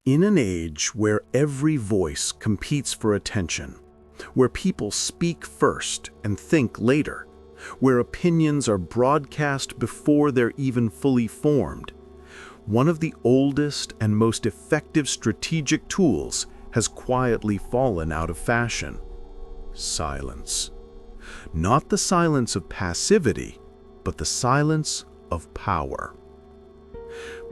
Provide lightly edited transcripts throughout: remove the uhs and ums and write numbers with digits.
In an age where every voice competes for attention, where people speak first and think later, where opinions are broadcast before they're even fully formed, one of the oldest and most effective strategic tools has quietly fallen out of fashion: silence. Not the silence of passivity, but the silence of power.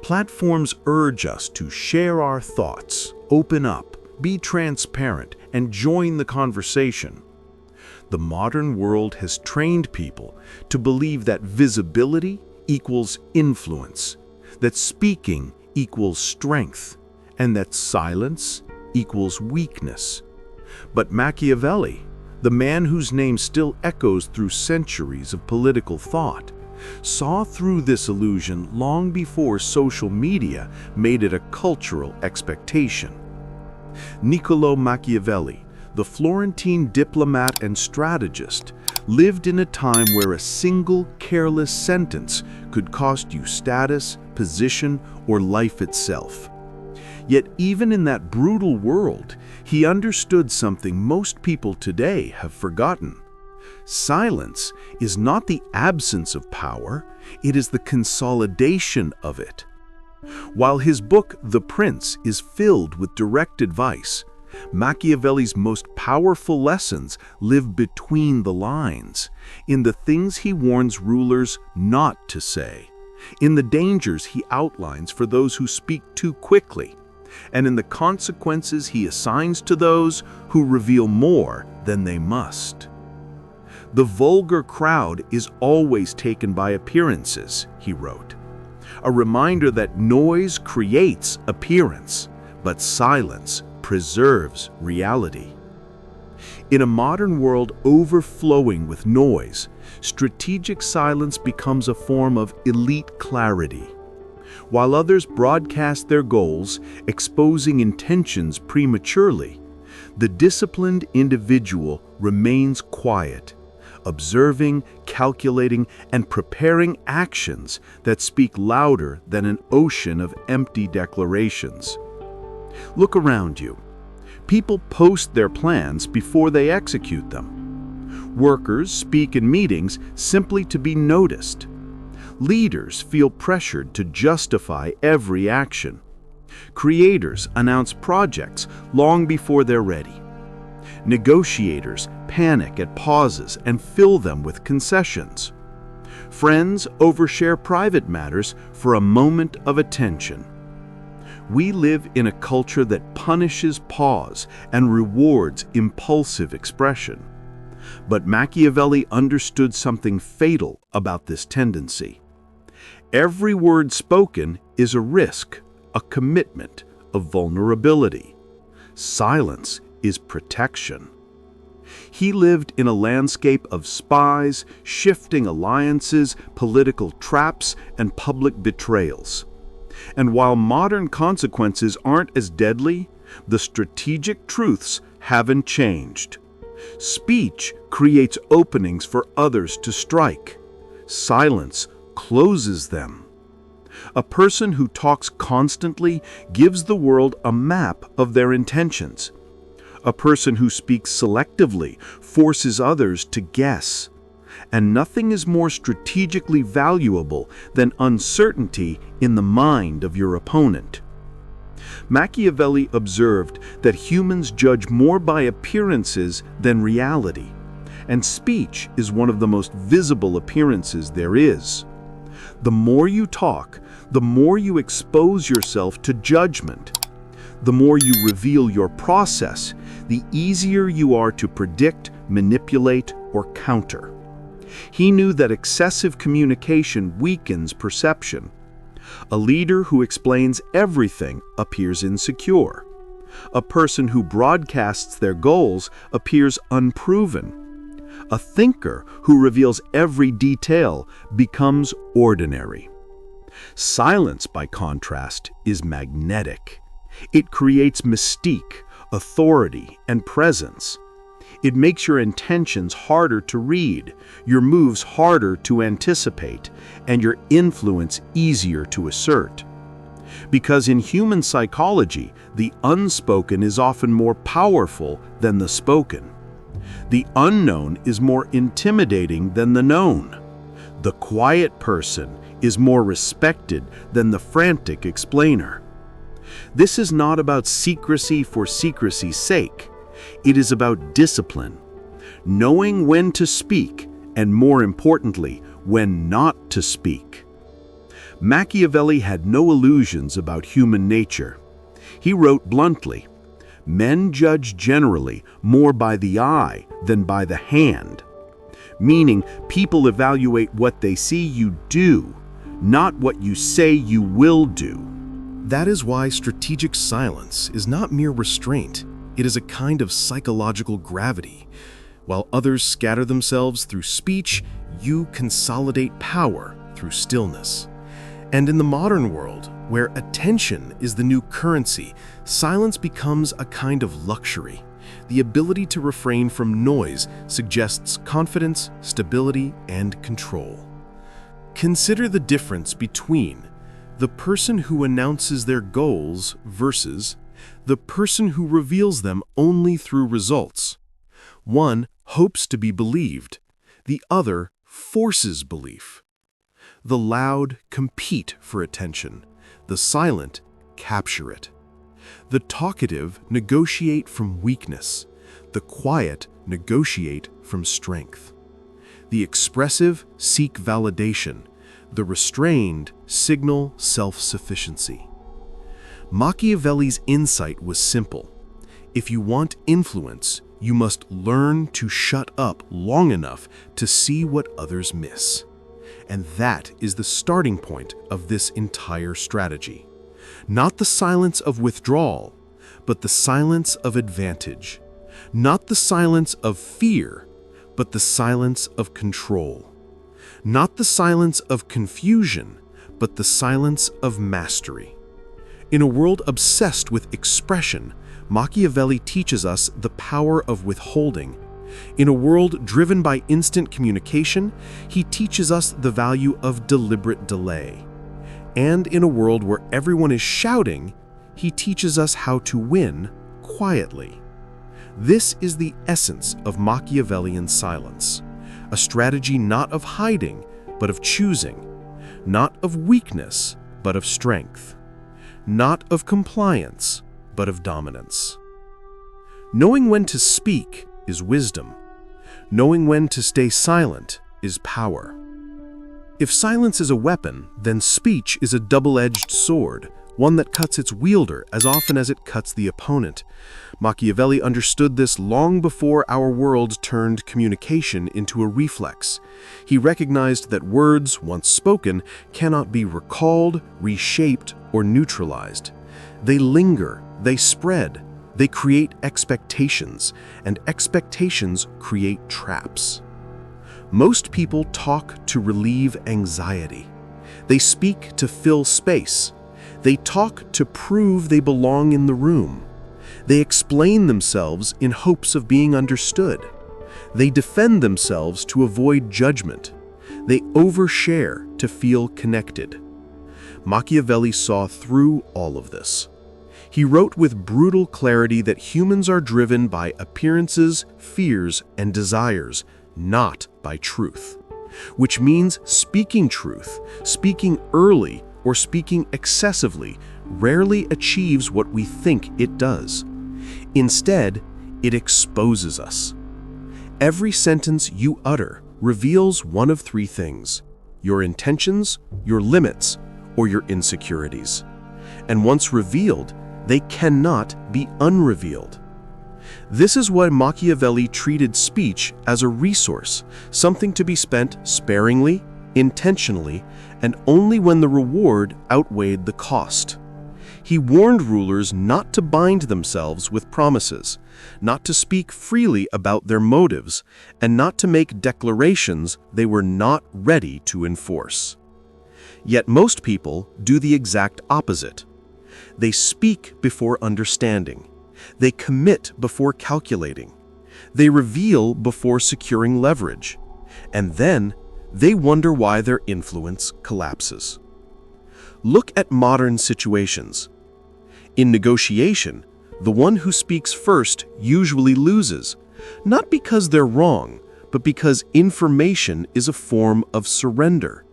Platforms urge us to share our thoughts, open up, be transparent, and join the conversation. The modern world has trained people to believe that visibility equals influence, that speaking equals strength, and that silence equals weakness. But Machiavelli, the man whose name still echoes through centuries of political thought, saw through this illusion long before social media made it a cultural expectation. Niccolò Machiavelli, the Florentine diplomat and strategist, lived in a time where a single careless sentence could cost you status, position, or life itself. Yet even in that brutal world, he understood something most people today have forgotten. Silence is not the absence of power, it is the consolidation of it. While his book, The Prince, is filled with direct advice, Machiavelli's most powerful lessons live between the lines, in the things he warns rulers not to say, in the dangers he outlines for those who speak too quickly, and in the consequences he assigns to those who reveal more than they must. The vulgar crowd is always taken by appearances, he wrote. A reminder that noise creates appearance, but silence preserves reality. In a modern world overflowing with noise, strategic silence becomes a form of elite clarity. While others broadcast their goals, exposing intentions prematurely, the disciplined individual remains quiet, observing, calculating, and preparing actions that speak louder than an ocean of empty declarations. Look around you. People post their plans before they execute them. Workers speak in meetings simply to be noticed. Leaders feel pressured to justify every action. Creators announce projects long before they're ready. Negotiators panic at pauses and fill them with concessions. Friends overshare private matters for a moment of attention. We live in a culture that punishes pause and rewards impulsive expression. But Machiavelli understood something fatal about this tendency. Every word spoken is a risk, a commitment, a vulnerability. Silence is protection. He lived in a landscape of spies, shifting alliances, political traps, and public betrayals. And while modern consequences aren't as deadly, the strategic truths haven't changed. Speech creates openings for others to strike. Silence closes them. A person who talks constantly gives the world a map of their intentions. A person who speaks selectively forces others to guess. And nothing is more strategically valuable than uncertainty in the mind of your opponent. Machiavelli observed that humans judge more by appearances than reality, and speech is one of the most visible appearances there is. The more you talk, the more you expose yourself to judgment. The more you reveal your process, the easier you are to predict, manipulate, or counter. He knew that excessive communication weakens perception. A leader who explains everything appears insecure. A person who broadcasts their goals appears unproven. A thinker who reveals every detail becomes ordinary. Silence, by contrast, is magnetic. It creates mystique, authority, and presence. It makes your intentions harder to read, your moves harder to anticipate, and your influence easier to assert. Because in human psychology, the unspoken is often more powerful than the spoken. The unknown is more intimidating than the known. The quiet person is more respected than the frantic explainer. This is not about secrecy for secrecy's sake. It is about discipline, knowing when to speak, and more importantly, when not to speak. Machiavelli had no illusions about human nature. He wrote bluntly, "Men judge generally more by the eye than by the hand," meaning people evaluate what they see you do, not what you say you will do. That is why strategic silence is not mere restraint. It is a kind of psychological gravity. While others scatter themselves through speech, you consolidate power through stillness. And in the modern world, where attention is the new currency, silence becomes a kind of luxury. The ability to refrain from noise suggests confidence, stability, and control. Consider the difference between the person who announces their goals versus the person who reveals them only through results. One hopes to be believed, the other forces belief. The loud compete for attention, the silent capture it. The talkative negotiate from weakness, the quiet negotiate from strength. The expressive seek validation, the restrained signal self-sufficiency. Machiavelli's insight was simple. If you want influence, you must learn to shut up long enough to see what others miss. And that is the starting point of this entire strategy. Not the silence of withdrawal, but the silence of advantage. Not the silence of fear, but the silence of control. Not the silence of confusion, but the silence of mastery. In a world obsessed with expression, Machiavelli teaches us the power of withholding. In a world driven by instant communication, he teaches us the value of deliberate delay. And in a world where everyone is shouting, he teaches us how to win quietly. This is the essence of Machiavellian silence, a strategy not of hiding, but of choosing, not of weakness, but of strength, not of compliance, but of dominance. Knowing when to speak is wisdom. Knowing when to stay silent is power. If silence is a weapon, then speech is a double-edged sword, one that cuts its wielder as often as it cuts the opponent. Machiavelli understood this long before our world turned communication into a reflex. He recognized that words, once spoken, cannot be recalled, reshaped, or neutralized. They linger, they spread, they create expectations, and expectations create traps. Most people talk to relieve anxiety. They speak to fill space. They talk to prove they belong in the room. They explain themselves in hopes of being understood. They defend themselves to avoid judgment. They overshare to feel connected. Machiavelli saw through all of this. He wrote with brutal clarity that humans are driven by appearances, fears, and desires, not by truth. Which means speaking truth, speaking early, or speaking excessively rarely achieves what we think it does. Instead, it exposes us. Every sentence you utter reveals one of three things: your intentions, your limits, or your insecurities. And once revealed, they cannot be unrevealed. This is why Machiavelli treated speech as a resource, something to be spent sparingly, intentionally, and only when the reward outweighed the cost. He warned rulers not to bind themselves with promises, not to speak freely about their motives, and not to make declarations they were not ready to enforce. Yet most people do the exact opposite. They speak before understanding. They commit before calculating. They reveal before securing leverage. And then they wonder why their influence collapses. Look at modern situations. In negotiation, the one who speaks first usually loses, not because they're wrong, but because information is a form of surrender.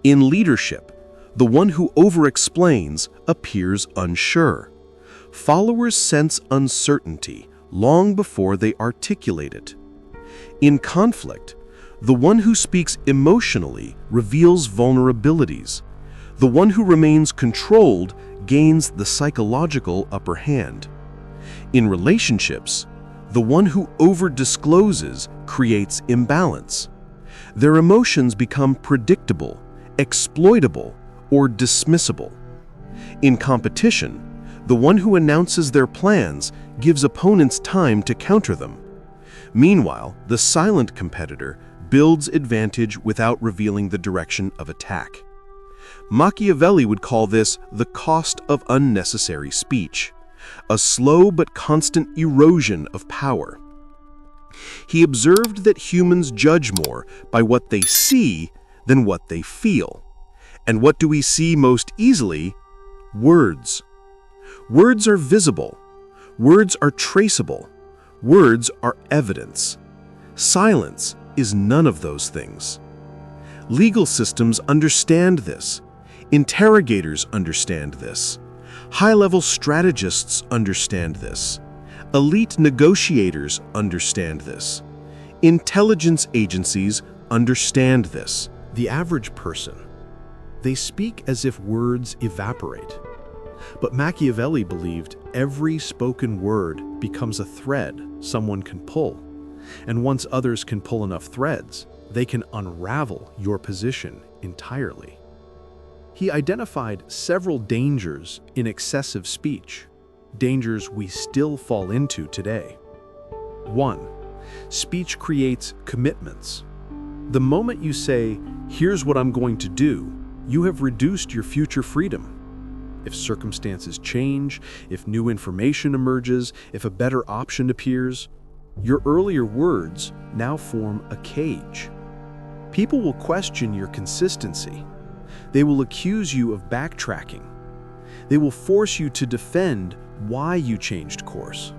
In leadership, the one who over-explains appears unsure. Followers sense uncertainty long before they articulate it. In conflict, the one who speaks emotionally reveals vulnerabilities. The one who remains controlled gains the psychological upper hand. In relationships, the one who over-discloses creates imbalance. Their emotions become predictable, exploitable, or dismissible. In competition, the one who announces their plans gives opponents time to counter them. Meanwhile, the silent competitor builds advantage without revealing the direction of attack. Machiavelli would call this the cost of unnecessary speech, a slow but constant erosion of power. He observed that humans judge more by what they see than what they feel. And what do we see most easily? Words. Words are visible. Words are traceable. Words are evidence. Silence is none of those things. Legal systems understand this. Interrogators understand this. High-level strategists understand this. Elite negotiators understand this. Intelligence agencies understand this. The average person, they speak as if words evaporate. But Machiavelli believed every spoken word becomes a thread someone can pull. And once others can pull enough threads, they can unravel your position entirely. He identified several dangers in excessive speech, dangers we still fall into today. 1. Speech creates commitments. The moment you say, "Here's what I'm going to do," you have reduced your future freedom. If circumstances change, if new information emerges, if a better option appears, your earlier words now form a cage. People will question your consistency. They will accuse you of backtracking. They will force you to defend why you changed course.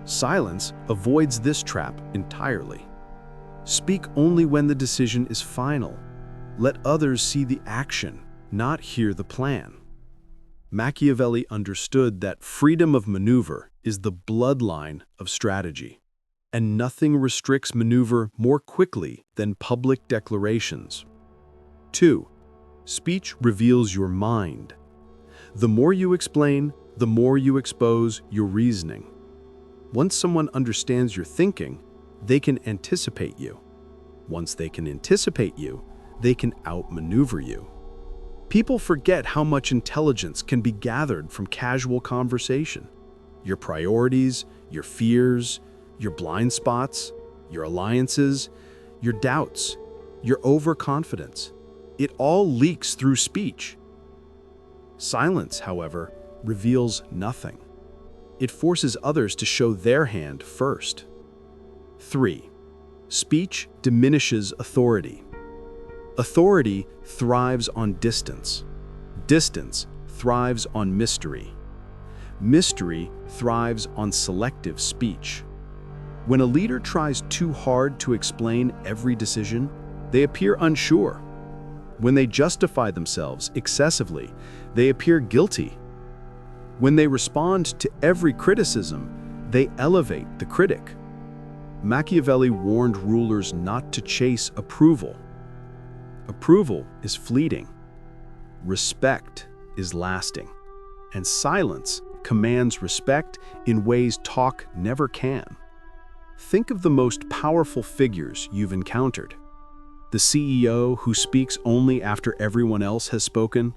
Silence avoids this trap entirely. Speak only when the decision is final. Let others see the action, not hear the plan. Machiavelli understood that freedom of maneuver is the bloodline of strategy, and nothing restricts maneuver more quickly than public declarations. 2. Speech reveals your mind. The more you explain, the more you expose your reasoning. Once someone understands your thinking, they can anticipate you. Once they can anticipate you, they can outmaneuver you. People forget how much intelligence can be gathered from casual conversation. Your priorities, your fears, your blind spots, your alliances, your doubts, your overconfidence. It all leaks through speech. Silence, however, reveals nothing. It forces others to show their hand first. 3. Speech diminishes authority. Authority thrives on distance. Distance thrives on mystery. Mystery thrives on selective speech. When a leader tries too hard to explain every decision, they appear unsure. When they justify themselves excessively, they appear guilty. When they respond to every criticism, they elevate the critic. Machiavelli warned rulers not to chase approval. Approval is fleeting. Respect is lasting. And silence commands respect in ways talk never can. Think of the most powerful figures you've encountered. The CEO who speaks only after everyone else has spoken.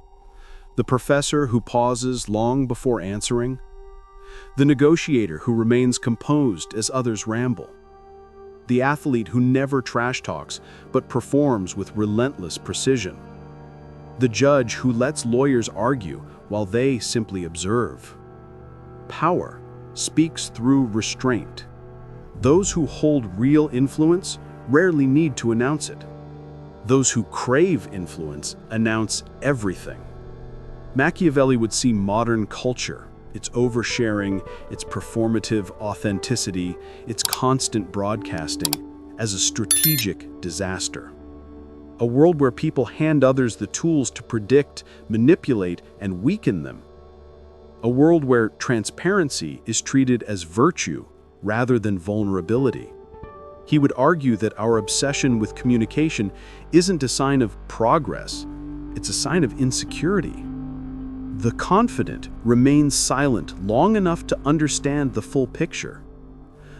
The professor who pauses long before answering. The negotiator who remains composed as others ramble. The athlete who never trash talks but performs with relentless precision. The judge who lets lawyers argue while they simply observe. Power speaks through restraint. Those who hold real influence rarely need to announce it. Those who crave influence announce everything. Machiavelli would see modern culture, its oversharing, its performative authenticity, its constant broadcasting, as a strategic disaster. A world where people hand others the tools to predict, manipulate, and weaken them. A world where transparency is treated as virtue rather than vulnerability. He would argue that our obsession with communication isn't a sign of progress, it's a sign of insecurity. The confident remain silent long enough to understand the full picture.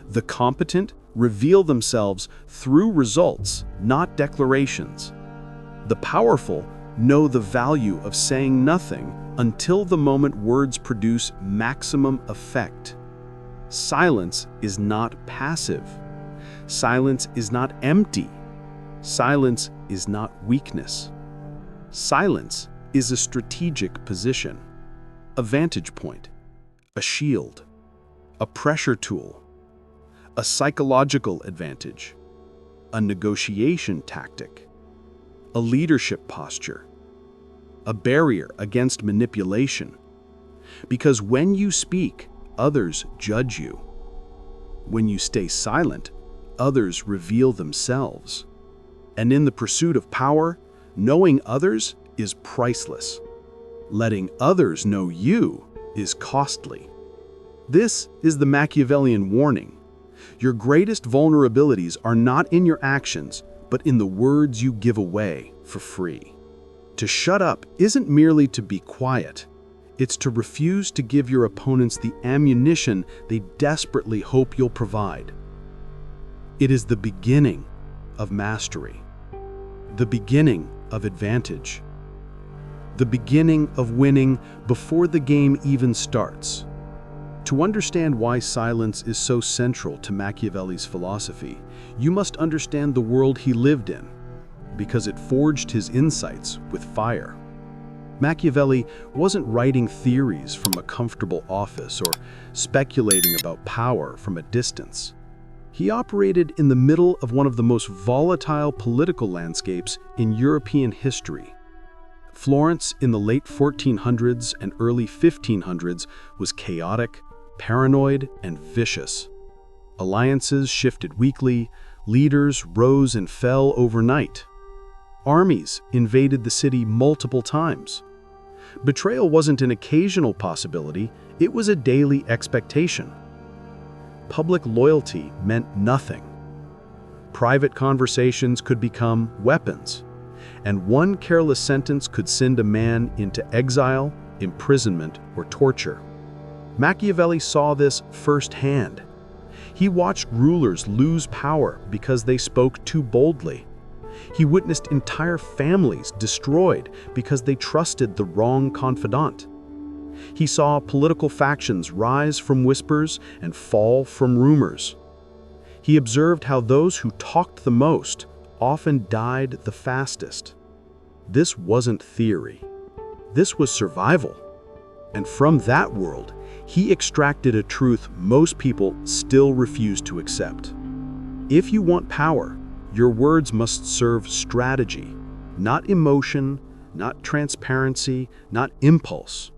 The competent reveal themselves through results, not declarations. The powerful know the value of saying nothing until the moment words produce maximum effect. Silence is not passive. Silence is not empty. Silence is not weakness. Silence is a strategic position, a vantage point, a shield, a pressure tool, a psychological advantage, a negotiation tactic, a leadership posture, a barrier against manipulation. Because when you speak, others judge you. When you stay silent, others reveal themselves. And in the pursuit of power, knowing others is priceless. Letting others know you is costly. This is the Machiavellian warning. Your greatest vulnerabilities are not in your actions, but in the words you give away for free. To shut up isn't merely to be quiet. It's to refuse to give your opponents the ammunition they desperately hope you'll provide. It is the beginning of mastery, the beginning of advantage, the beginning of winning before the game even starts. To understand why silence is so central to Machiavelli's philosophy, you must understand the world he lived in, because it forged his insights with fire. Machiavelli wasn't writing theories from a comfortable office or speculating about power from a distance. He operated in the middle of one of the most volatile political landscapes in European history. Florence in the late 1400s and early 1500s was chaotic, paranoid, and vicious. Alliances shifted weekly, leaders rose and fell overnight. Armies invaded the city multiple times. Betrayal wasn't an occasional possibility, it was a daily expectation. Public loyalty meant nothing. Private conversations could become weapons, and one careless sentence could send a man into exile, imprisonment, or torture. Machiavelli saw this firsthand. He watched rulers lose power because they spoke too boldly. He witnessed entire families destroyed because they trusted the wrong confidant. He saw political factions rise from whispers and fall from rumors. He observed how those who talked the most often died the fastest. This wasn't theory. This was survival. And from that world, he extracted a truth most people still refuse to accept. If you want power, your words must serve strategy, not emotion, not transparency, not impulse.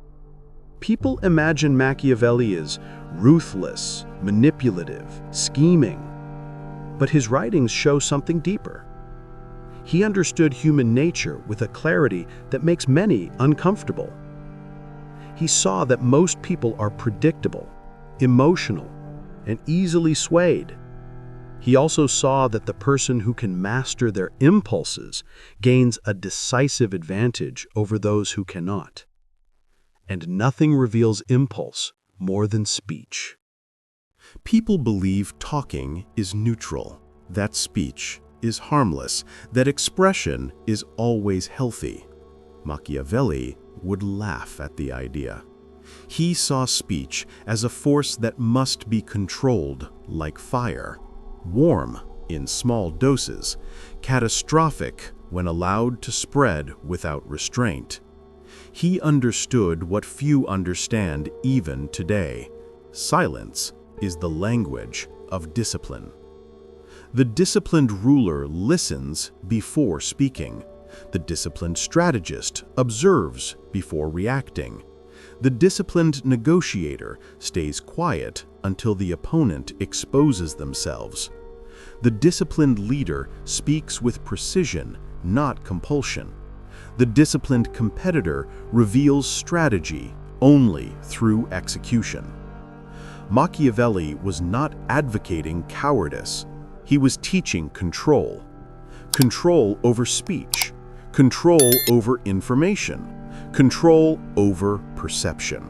People imagine Machiavelli as ruthless, manipulative, scheming. But his writings show something deeper. He understood human nature with a clarity that makes many uncomfortable. He saw that most people are predictable, emotional, and easily swayed. He also saw that the person who can master their impulses gains a decisive advantage over those who cannot. And nothing reveals impulse more than speech. People believe talking is neutral, that speech is harmless, that expression is always healthy. Machiavelli would laugh at the idea. He saw speech as a force that must be controlled like fire, warm in small doses, catastrophic when allowed to spread without restraint. He understood what few understand even today. Silence is the language of discipline. The disciplined ruler listens before speaking. The disciplined strategist observes before reacting. The disciplined negotiator stays quiet until the opponent exposes themselves. The disciplined leader speaks with precision, not compulsion. The disciplined competitor reveals strategy only through execution. Machiavelli was not advocating cowardice. He was teaching control. Control over speech, control over information, control over perception,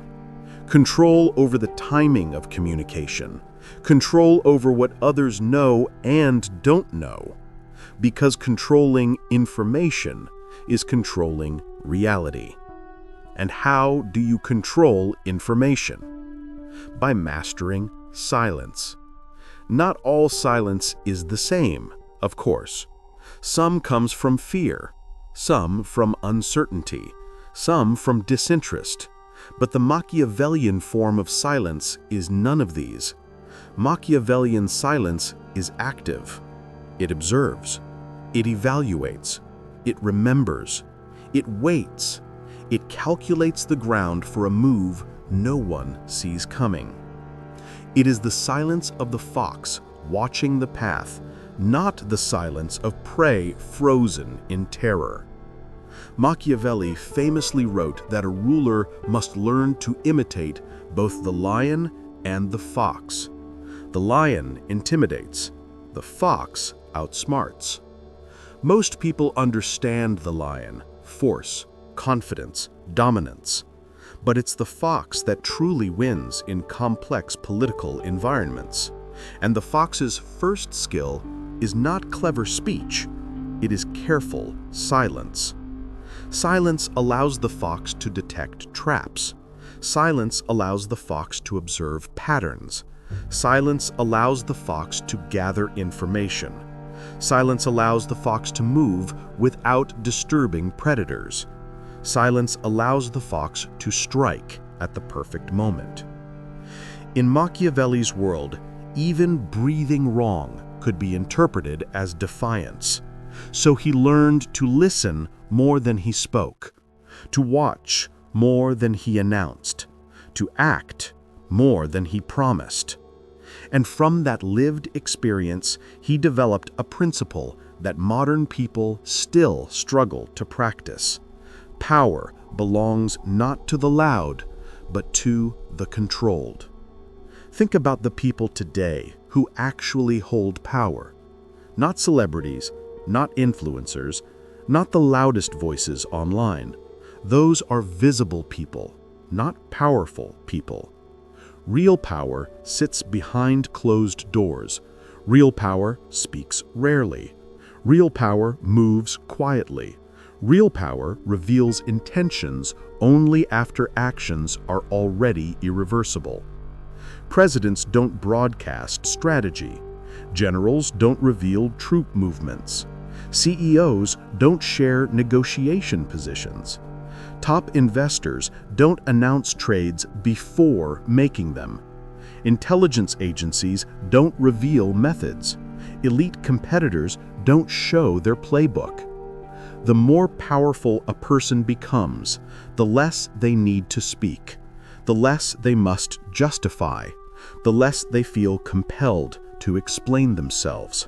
control over the timing of communication, control over what others know and don't know, because controlling information is controlling reality. And how do you control information? By mastering silence. Not all silence is the same, of course. Some comes from fear, some from uncertainty, some from disinterest. But the Machiavellian form of silence is none of these. Machiavellian silence is active. It observes. It evaluates. It remembers. It waits. It calculates the ground for a move no one sees coming. It is the silence of the fox watching the path, not the silence of prey frozen in terror. Machiavelli famously wrote that a ruler must learn to imitate both the lion and the fox. The lion intimidates, the fox outsmarts. Most people understand the lion, force, confidence, dominance. But it's the fox that truly wins in complex political environments. And the fox's first skill is not clever speech, it is careful silence. Silence allows the fox to detect traps. Silence allows the fox to observe patterns. Silence allows the fox to gather information. Silence allows the fox to move without disturbing predators. Silence allows the fox to strike at the perfect moment. In Machiavelli's world, even breathing wrong could be interpreted as defiance. So he learned to listen more than he spoke, to watch more than he announced, to act more than he promised. And from that lived experience, he developed a principle that modern people still struggle to practice. Power belongs not to the loud, but to the controlled. Think about the people today who actually hold power. Not celebrities, not influencers, not the loudest voices online. Those are visible people, not powerful people. Real power sits behind closed doors. Real power speaks rarely. Real power moves quietly. Real power reveals intentions only after actions are already irreversible. Presidents don't broadcast strategy. Generals don't reveal troop movements. CEOs don't share negotiation positions. Top investors don't announce trades before making them. Intelligence agencies don't reveal methods. Elite competitors don't show their playbook. The more powerful a person becomes, the less they need to speak, the less they must justify, the less they feel compelled to explain themselves.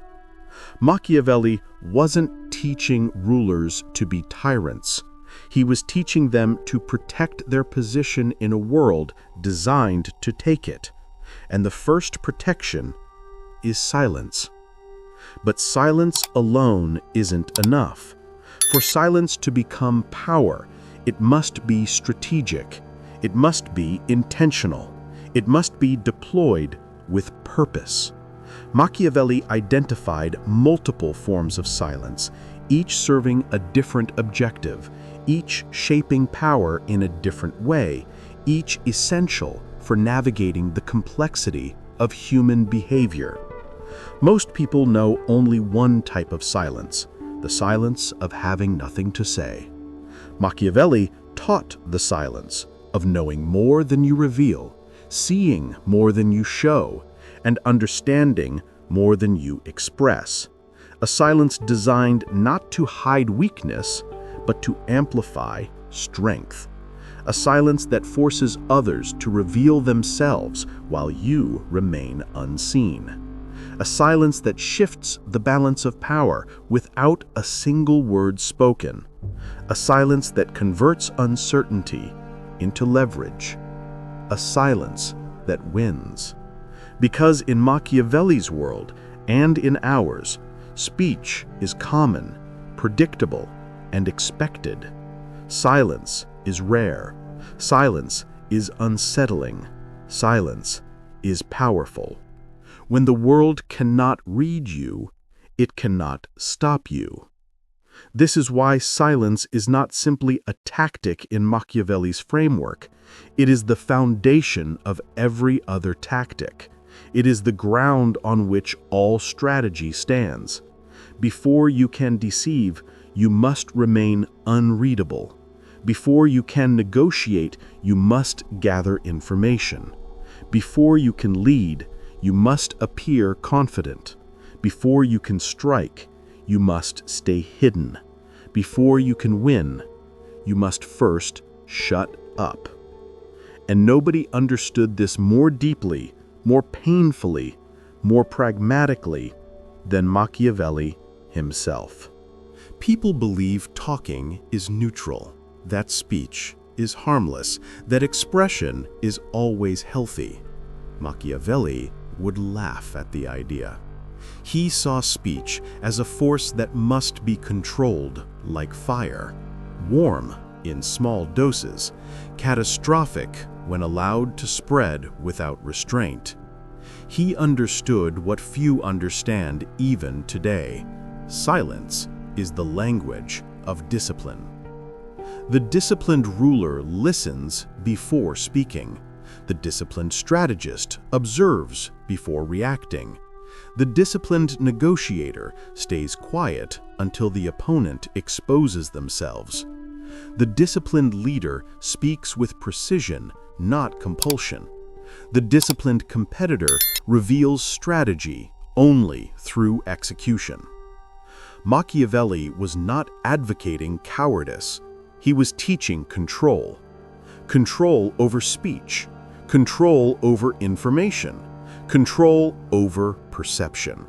Machiavelli wasn't teaching rulers to be tyrants. He was teaching them to protect their position in a world designed to take it. And the first protection is silence. But silence alone isn't enough. For silence to become power, it must be strategic. It must be intentional. It must be deployed with purpose. Machiavelli identified multiple forms of silence, each serving a different objective, each shaping power in a different way, each essential for navigating the complexity of human behavior. Most people know only one type of silence, the silence of having nothing to say. Machiavelli taught the silence of knowing more than you reveal, seeing more than you show, and understanding more than you express. a silence designed not to hide weakness, but to amplify strength. A silence that forces others to reveal themselves while you remain unseen. A silence that shifts the balance of power without a single word spoken. A silence that converts uncertainty into leverage. A silence that wins. Because in Machiavelli's world and in ours, speech is common, predictable, and expected. Silence is rare. Silence is unsettling. Silence is powerful. When the world cannot read you, it cannot stop you. This is why silence is not simply a tactic in Machiavelli's framework. It is the foundation of every other tactic. It is the ground on which all strategy stands. Before you can deceive, you must remain unreadable. Before you can negotiate, you must gather information. Before you can lead, you must appear confident. Before you can strike, you must stay hidden. Before you can win, you must first shut up. And nobody understood this more deeply, more painfully, more pragmatically than Machiavelli himself. People believe talking is neutral, that speech is harmless, that expression is always healthy. Machiavelli would laugh at the idea. He saw speech as a force that must be controlled like fire, warm in small doses, catastrophic when allowed to spread without restraint. He understood what few understand even today. Silence is the language of discipline. The disciplined ruler listens before speaking. The disciplined strategist observes before reacting. The disciplined negotiator stays quiet until the opponent exposes themselves. The disciplined leader speaks with precision, not compulsion. The disciplined competitor reveals strategy only through execution. Machiavelli was not advocating cowardice. He was teaching control. Control over speech. Control over information. Control over perception.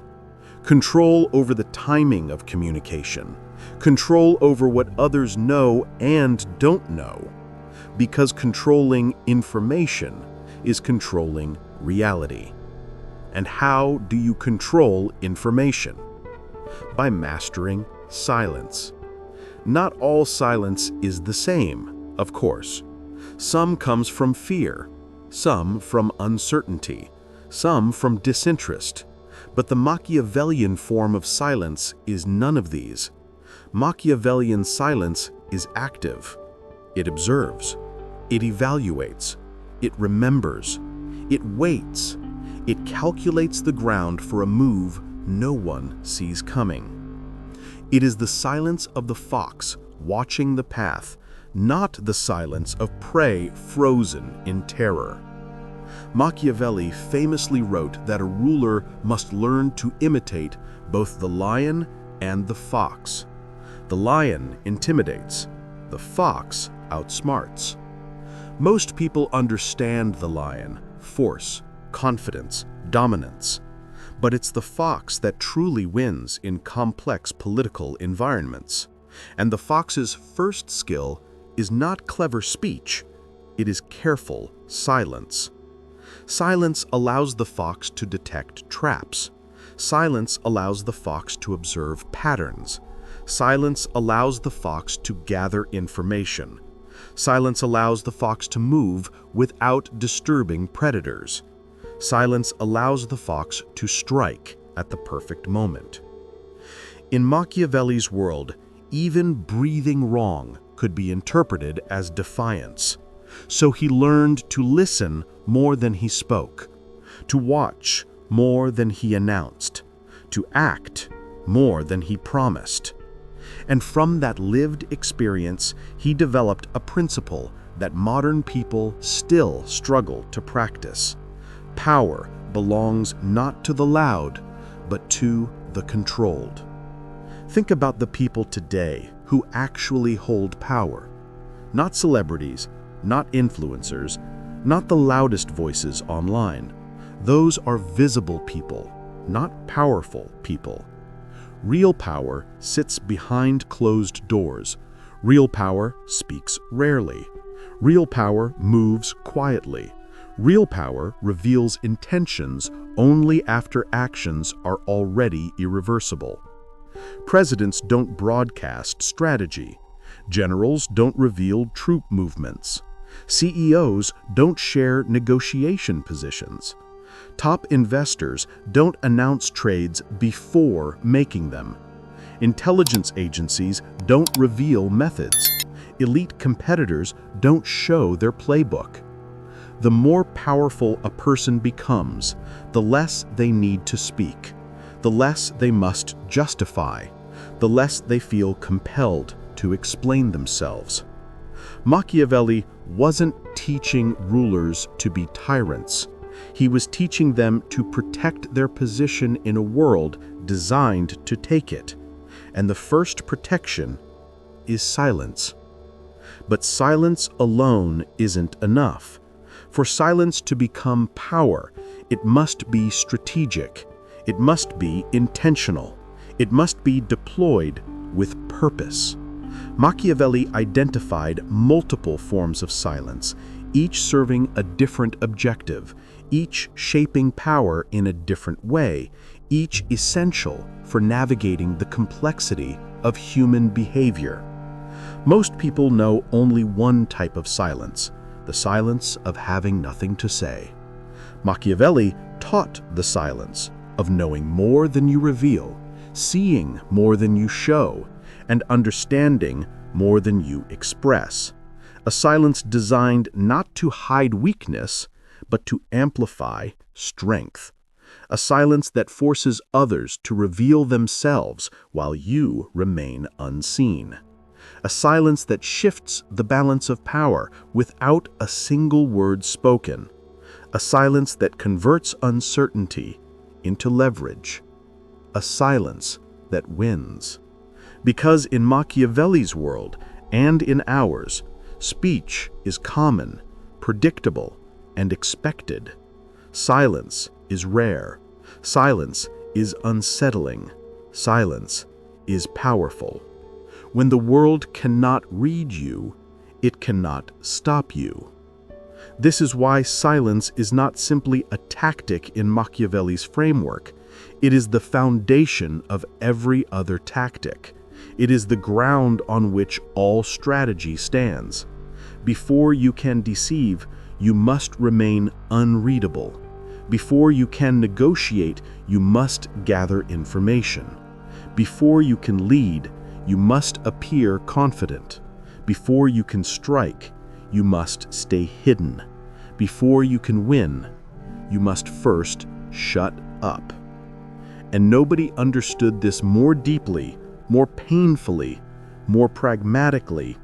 Control over the timing of communication. Control over what others know and don't know. Because controlling information is controlling reality. And how do you control information? By mastering silence. Not all silence is the same, of course. Some comes from fear, some from uncertainty, some from disinterest. But the Machiavellian form of silence is none of these. Machiavellian silence is active. It observes. It evaluates. It remembers. It waits. It calculates the ground for a move no one sees coming. It is the silence of the fox watching the path, not the silence of prey frozen in terror. Machiavelli famously wrote that a ruler must learn to imitate both the lion and the fox. The lion intimidates. The fox outsmarts. Most people understand the lion, force, confidence, dominance. But it's the fox that truly wins in complex political environments. And the fox's first skill is not clever speech. It is careful silence. Silence allows the fox to detect traps. Silence allows the fox to observe patterns. Silence allows the fox to gather information. Silence allows the fox to move without disturbing predators. Silence allows the fox to strike at the perfect moment. In Machiavelli's world, even breathing wrong could be interpreted as defiance. So he learned to listen more than he spoke, to watch more than he announced, to act more than he promised. And from that lived experience, he developed a principle that modern people still struggle to practice. Power belongs not to the loud, but to the controlled. Think about the people today who actually hold power. Not celebrities, not influencers, not the loudest voices online. Those are visible people, not powerful people. Real power sits behind closed doors. Real power speaks rarely. Real power moves quietly. Real power reveals intentions only after actions are already irreversible. Presidents don't broadcast strategy. Generals don't reveal troop movements. CEOs don't share negotiation positions. Top investors don't announce trades before making them. Intelligence agencies don't reveal methods. Elite competitors don't show their playbook. The more powerful a person becomes, the less they need to speak, the less they must justify, the less they feel compelled to explain themselves. Machiavelli wasn't teaching rulers to be tyrants. He was teaching them to protect their position in a world designed to take it. And the first protection is silence. But silence alone isn't enough. For silence to become power, it must be strategic. It must be intentional. It must be deployed with purpose. Machiavelli identified multiple forms of silence, each serving a different objective, each shaping power in a different way, each essential for navigating the complexity of human behavior. Most people know only one type of silence, the silence of having nothing to say. Machiavelli taught the silence of knowing more than you reveal, seeing more than you show, and understanding more than you express. A silence designed not to hide weakness, but to amplify strength. A silence that forces others to reveal themselves while you remain unseen. A silence that shifts the balance of power without a single word spoken. A silence that converts uncertainty into leverage. A silence that wins. Because in Machiavelli's world, and in ours, speech is common, predictable, and expected. Silence is rare. Silence is unsettling. Silence is powerful. When the world cannot read you, it cannot stop you. This is why silence is not simply a tactic in Machiavelli's framework. It is the foundation of every other tactic. It is the ground on which all strategy stands. Before you can deceive, you must remain unreadable. Before you can negotiate, you must gather information. Before you can lead, you must appear confident. Before you can strike, you must stay hidden. Before you can win, you must first shut up. And nobody understood this more deeply, more painfully, more pragmatically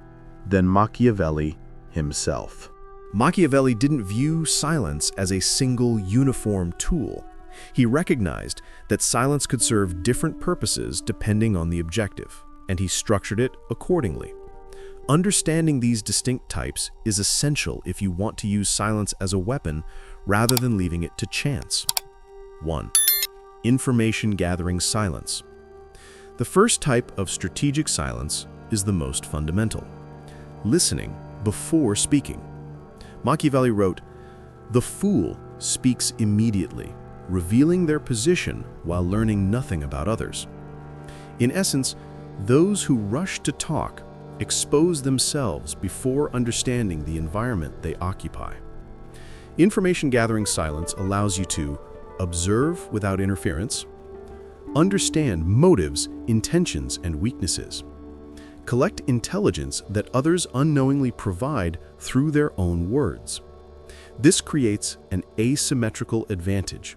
than Machiavelli himself. Machiavelli didn't view silence as a single uniform tool. He recognized that silence could serve different purposes depending on the objective, and he structured it accordingly. Understanding these distinct types is essential if you want to use silence as a weapon rather than leaving it to chance. 1. Information gathering silence. The first type of strategic silence is the most fundamental: listening before speaking. Machiavelli wrote, "The fool speaks immediately, revealing their position while learning nothing about others." In essence, those who rush to talk expose themselves before understanding the environment they occupy. Information gathering silence allows you to observe without interference, understand motives, intentions, and weaknesses, collect intelligence that others unknowingly provide through their own words. This creates an asymmetrical advantage.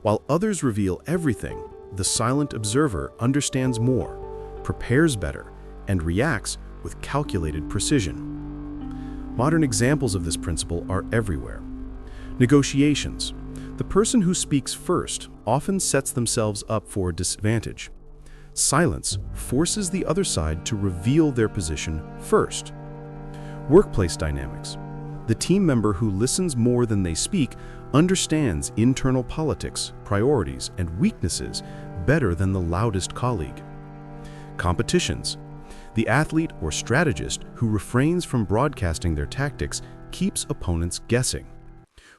While others reveal everything, the silent observer understands more, prepares better, and reacts with calculated precision. Modern examples of this principle are everywhere. Negotiations. The person who speaks first often sets themselves up for a disadvantage. Silence forces the other side to reveal their position first. Workplace dynamics. The team member who listens more than they speak understands internal politics, priorities, and weaknesses better than the loudest colleague. Competitions. The athlete or strategist who refrains from broadcasting their tactics keeps opponents guessing,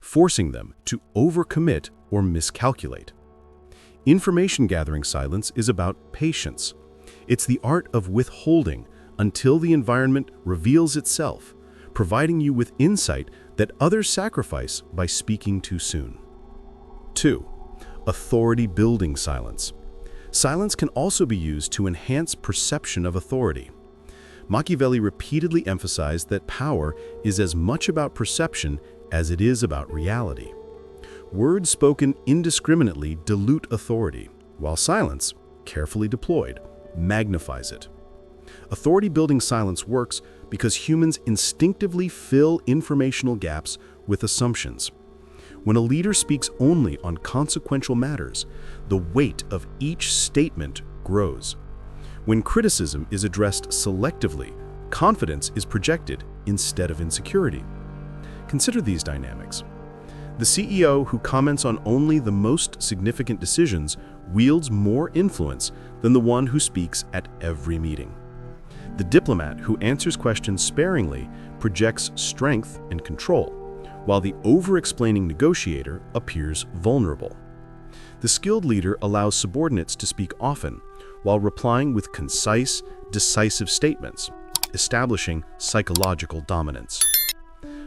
forcing them to overcommit or miscalculate. Information gathering silence is about patience. It's the art of withholding until the environment reveals itself, providing you with insight that others sacrifice by speaking too soon. 2. Authority-building silence. Silence can also be used to enhance perception of authority. Machiavelli repeatedly emphasized that power is as much about perception as it is about reality. Words spoken indiscriminately dilute authority, while silence, carefully deployed, magnifies it. Authority-building silence works because humans instinctively fill informational gaps with assumptions. When a leader speaks only on consequential matters, the weight of each statement grows. When criticism is addressed selectively, confidence is projected instead of insecurity. Consider these dynamics. The CEO who comments on only the most significant decisions wields more influence than the one who speaks at every meeting. The diplomat who answers questions sparingly projects strength and control, while the over-explaining negotiator appears vulnerable. The skilled leader allows subordinates to speak often, while replying with concise, decisive statements, establishing psychological dominance.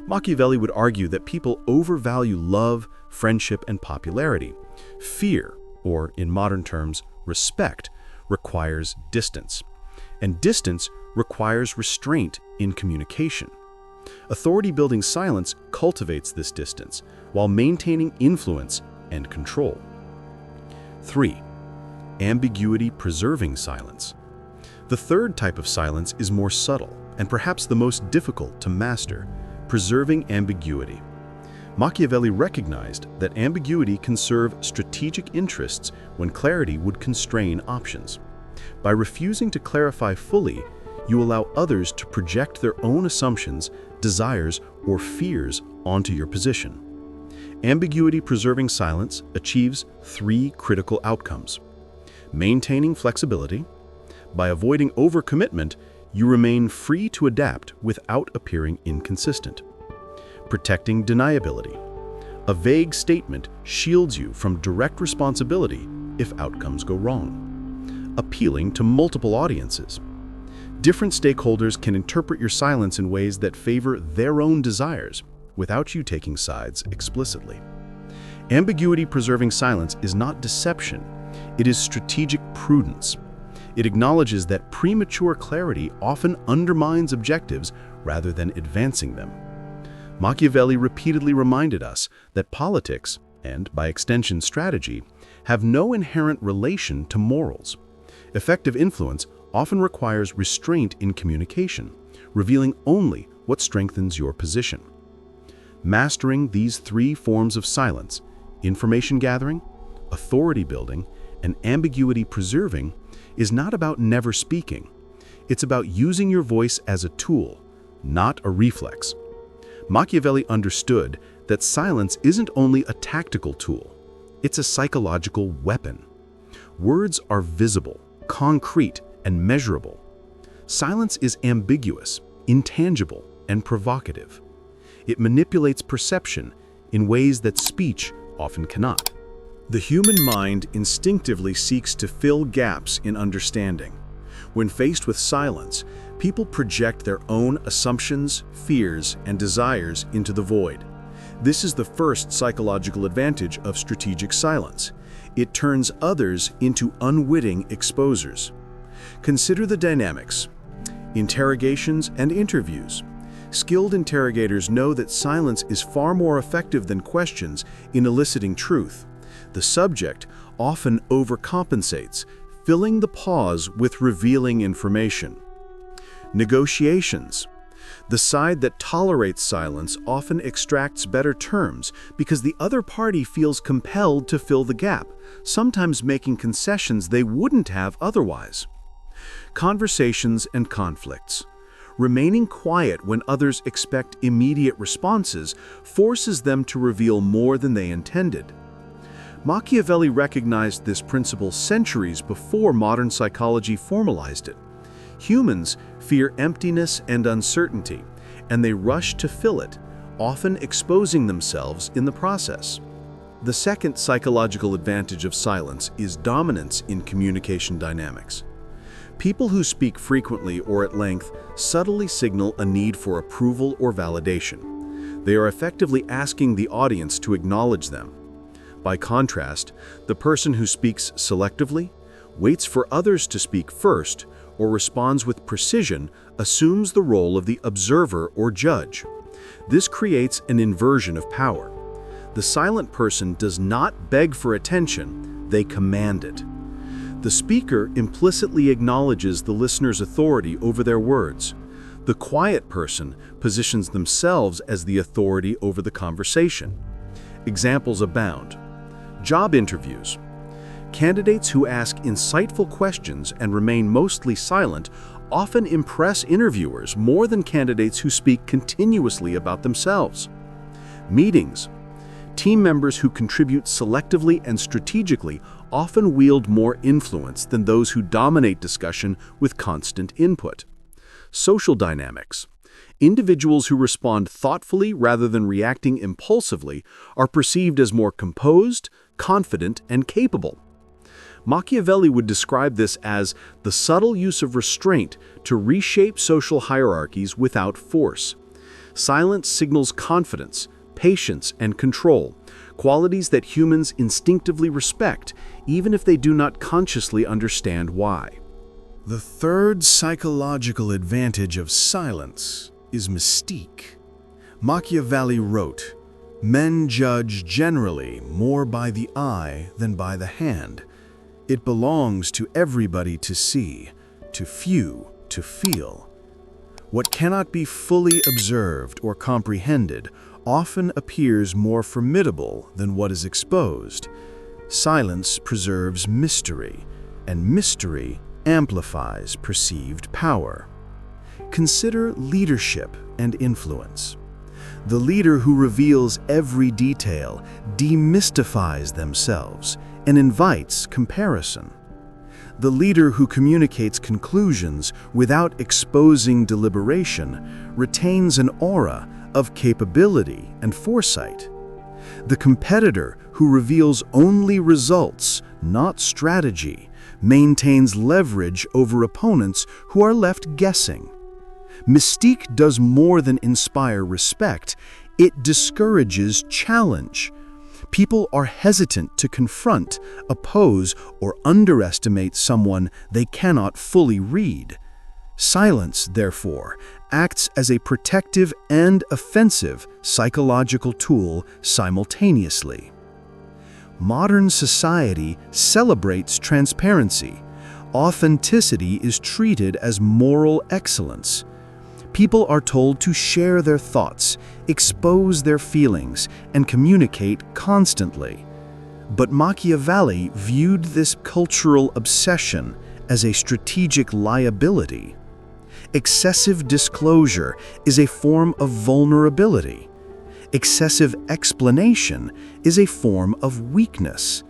Machiavelli would argue that people overvalue love, friendship, and popularity. Fear, or in modern terms, respect, requires distance. And distance requires restraint in communication. Authority-building silence cultivates this distance while maintaining influence and control. 3. Ambiguity-preserving silence. The third type of silence is more subtle and perhaps the most difficult to master: preserving ambiguity. Machiavelli recognized that ambiguity can serve strategic interests when clarity would constrain options. By refusing to clarify fully, you allow others to project their own assumptions, desires, or fears onto your position. Ambiguity-preserving silence achieves 3 critical outcomes. Maintaining flexibility. By avoiding overcommitment, you remain free to adapt without appearing inconsistent. Protecting deniability. A vague statement shields you from direct responsibility if outcomes go wrong. Appealing to multiple audiences. Different stakeholders can interpret your silence in ways that favor their own desires without you taking sides explicitly. Ambiguity-preserving silence is not deception, it is strategic prudence. It acknowledges that premature clarity often undermines objectives rather than advancing them. Machiavelli repeatedly reminded us that politics, and by extension strategy, have no inherent relation to morals. Effective influence often requires restraint in communication, revealing only what strengthens your position. Mastering these 3 forms of silence, information gathering, authority building, and ambiguity preserving, is not about never speaking. It's about using your voice as a tool, not a reflex. Machiavelli understood that silence isn't only a tactical tool, it's a psychological weapon. Words are visible, concrete, and measurable. Silence is ambiguous, intangible, and provocative. It manipulates perception in ways that speech often cannot. The human mind instinctively seeks to fill gaps in understanding. When faced with silence, people project their own assumptions, fears, and desires into the void. This is the first psychological advantage of strategic silence. It turns others into unwitting exposers. Consider the dynamics. Interrogations and interviews. Skilled interrogators know that silence is far more effective than questions in eliciting truth. The subject often overcompensates, filling the pause with revealing information. Negotiations. The side that tolerates silence often extracts better terms because the other party feels compelled to fill the gap, sometimes making concessions they wouldn't have otherwise. Conversations and conflicts. Remaining quiet when others expect immediate responses forces them to reveal more than they intended. Machiavelli recognized this principle centuries before modern psychology formalized it. Humans fear emptiness and uncertainty, and they rush to fill it, often exposing themselves in the process. The second psychological advantage of silence is dominance in communication dynamics. People who speak frequently or at length subtly signal a need for approval or validation. They are effectively asking the audience to acknowledge them. By contrast, the person who speaks selectively, waits for others to speak first, or responds with precision assumes the role of the observer or judge. This creates an inversion of power. The silent person does not beg for attention, they command it. The speaker implicitly acknowledges the listener's authority over their words. The quiet person positions themselves as the authority over the conversation. Examples abound. Job interviews. Candidates who ask insightful questions and remain mostly silent often impress interviewers more than candidates who speak continuously about themselves. Meetings. Team members who contribute selectively and strategically often wield more influence than those who dominate discussion with constant input. Social dynamics. Individuals who respond thoughtfully rather than reacting impulsively are perceived as more composed, confident, and capable. Machiavelli would describe this as the subtle use of restraint to reshape social hierarchies without force. Silence signals confidence, patience, and control, qualities that humans instinctively respect, even if they do not consciously understand why. The third psychological advantage of silence is mystique. Machiavelli wrote, "Men judge generally more by the eye than by the hand. It belongs to everybody to see, to few to feel. What cannot be fully observed or comprehended often appears more formidable than what is exposed. Silence preserves mystery, and mystery amplifies perceived power." Consider leadership and influence. The leader who reveals every detail demystifies themselves and invites comparison. The leader who communicates conclusions without exposing deliberation retains an aura of capability and foresight. The competitor who reveals only results, not strategy, maintains leverage over opponents who are left guessing. Mystique does more than inspire respect, it discourages challenge. People are hesitant to confront, oppose, or underestimate someone they cannot fully read. Silence, therefore, acts as a protective and offensive psychological tool simultaneously. Modern society celebrates transparency. Authenticity is treated as moral excellence. People are told to share their thoughts, expose their feelings, and communicate constantly. But Machiavelli viewed this cultural obsession as a strategic liability. Excessive disclosure is a form of vulnerability. Excessive explanation is a form of weakness.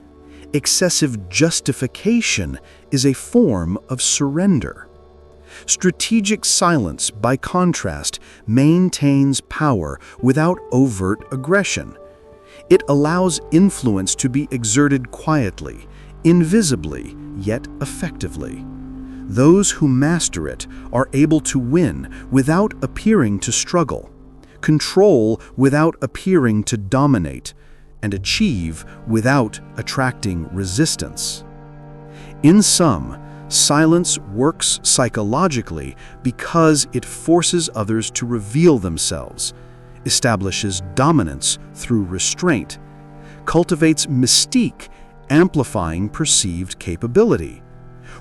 Excessive justification is a form of surrender. Strategic silence, by contrast, maintains power without overt aggression. It allows influence to be exerted quietly, invisibly, yet effectively. Those who master it are able to win without appearing to struggle, control without appearing to dominate, and achieve without attracting resistance. In sum, silence works psychologically because it forces others to reveal themselves, establishes dominance through restraint, cultivates mystique, amplifying perceived capability.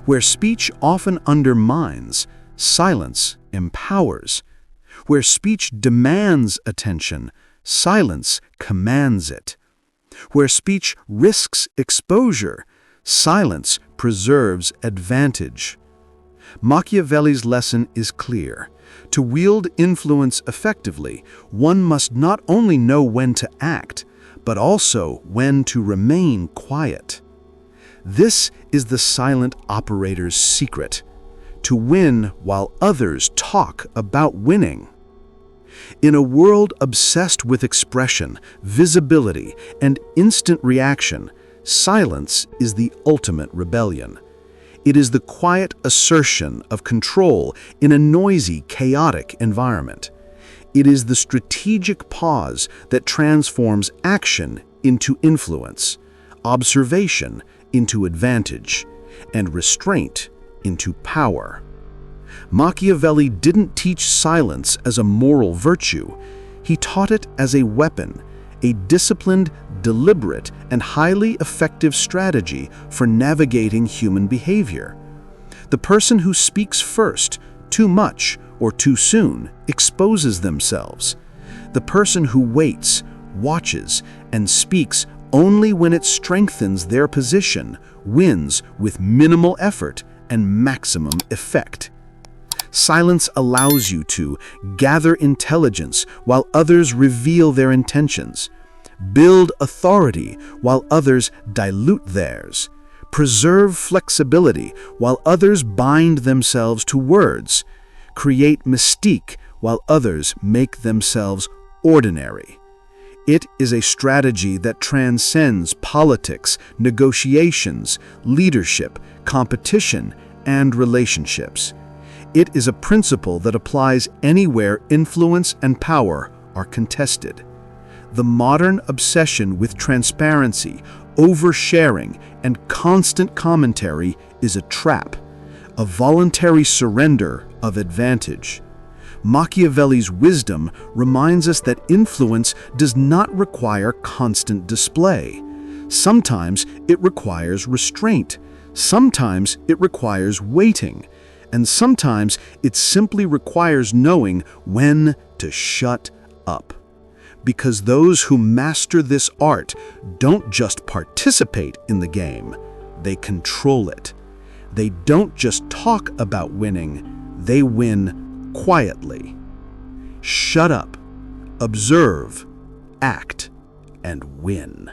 Where speech often undermines, silence empowers. Where speech demands attention, silence commands it. Where speech risks exposure, silence preserves advantage. Machiavelli's lesson is clear. To wield influence effectively, one must not only know when to act, but also when to remain quiet. This is the silent operator's secret: to win while others talk about winning. In a world obsessed with expression, visibility, and instant reaction, silence is the ultimate rebellion. It is the quiet assertion of control in a noisy, chaotic environment. It is the strategic pause that transforms action into influence, observation into advantage, and restraint into power. Machiavelli didn't teach silence as a moral virtue. He taught it as a weapon, a disciplined, deliberate, and highly effective strategy for navigating human behavior. The person who speaks first, too much, or too soon, exposes themselves. The person who waits, watches, and speaks only when it strengthens their position wins with minimal effort and maximum effect. Silence allows you to gather intelligence while others reveal their intentions, build authority while others dilute theirs, preserve flexibility while others bind themselves to words, create mystique while others make themselves ordinary. It is a strategy that transcends politics, negotiations, leadership, competition, and relationships. It is a principle that applies anywhere influence and power are contested. The modern obsession with transparency, oversharing, and constant commentary is a trap, a voluntary surrender of advantage. Machiavelli's wisdom reminds us that influence does not require constant display. Sometimes it requires restraint. Sometimes it requires waiting. And sometimes it simply requires knowing when to shut up. Because those who master this art don't just participate in the game, they control it. They don't just talk about winning, they win quietly. Shut up, observe, act, and win.